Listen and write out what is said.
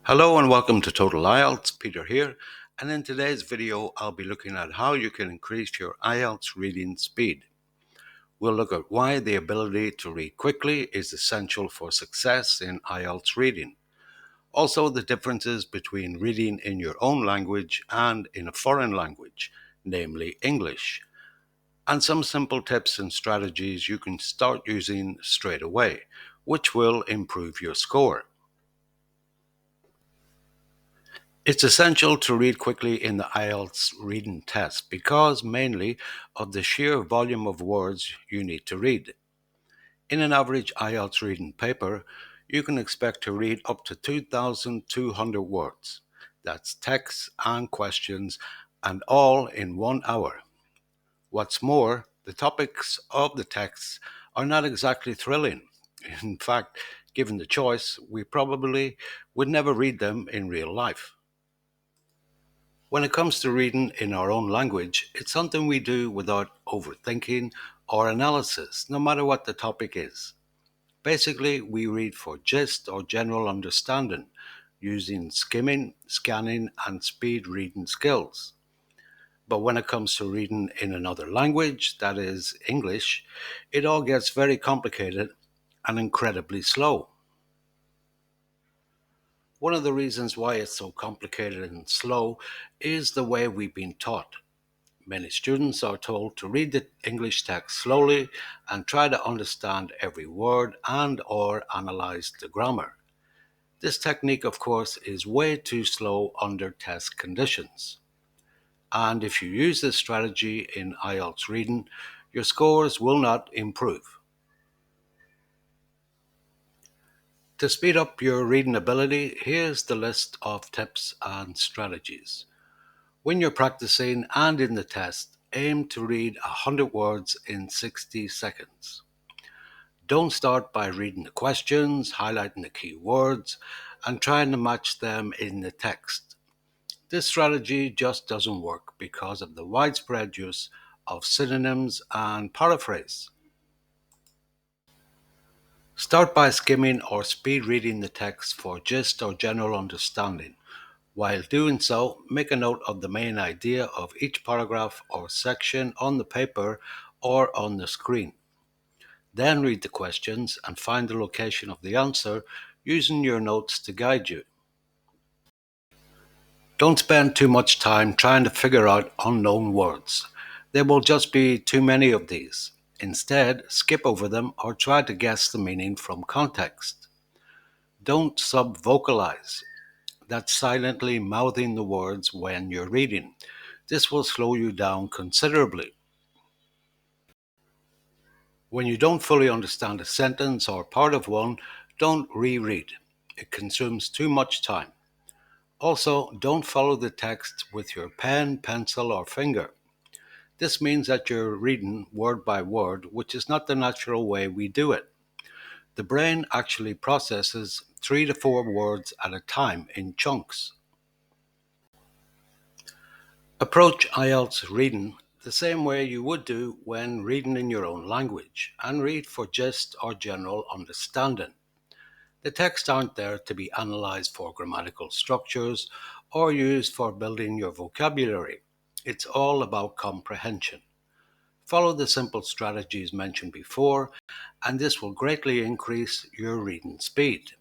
Hello and welcome to Total IELTS. Peter here, and in today's video I'll be looking at how you can increase your IELTS reading speed. We'll look at why the ability to read quickly is essential for success in IELTS reading. Also, the differences between reading in your own language and in a foreign language, namely English, and some simple tips and strategies you can start using straight away, which will improve your score. It's essential to read quickly in the IELTS reading test because mainly of the sheer volume of words you need to read. In an average IELTS reading paper, you can expect to read up to 2,200 words. That's text and questions, and all in 1 hour. What's more, the topics of the texts are not exactly thrilling. In fact, given the choice, we probably would never read them in real life. When it comes to reading in our own language, it's something we do without overthinking or analysis, no matter what the topic is. Basically, we read for gist or general understanding, using skimming, scanning, and speed reading skills. But when it comes to reading in another language, that is English, it all gets very complicated and incredibly slow. One of the reasons why it's so complicated and slow is the way we've been taught. Many students are told to read the English text slowly and try to understand every word and/or analyze the grammar. This technique, of course, is way too slow under test conditions. And if you use this strategy in IELTS reading, your scores will not improve. To speed up your reading ability, here's the list of tips and strategies. When you're practicing and in the test, aim to read 100 words in 60 seconds. Don't start by reading the questions, highlighting the key words, and trying to match them in the text. This strategy just doesn't work because of the widespread use of synonyms and paraphrase. Start by skimming or speed reading the text for gist or general understanding. While doing so, make a note of the main idea of each paragraph or section on the paper or on the screen. Then read the questions and find the location of the answer using your notes to guide you. Don't spend too much time trying to figure out unknown words. There will just be too many of these. Instead, skip over them or try to guess the meaning from context. Don't sub-vocalize. That's silently mouthing the words when you're reading. This will slow you down considerably. When you don't fully understand a sentence or part of one, don't reread. It consumes too much time. Also, don't follow the text with your pen, pencil, or finger. This means that you're reading word by word, which is not the natural way we do it. The brain actually processes 3 to 4 words at a time in chunks. Approach IELTS reading the same way you would do when reading in your own language, and read for gist or general understanding. The texts aren't there to be analyzed for grammatical structures or used for building your vocabulary. It's all about comprehension. Follow the simple strategies mentioned before, and this will greatly increase your reading speed.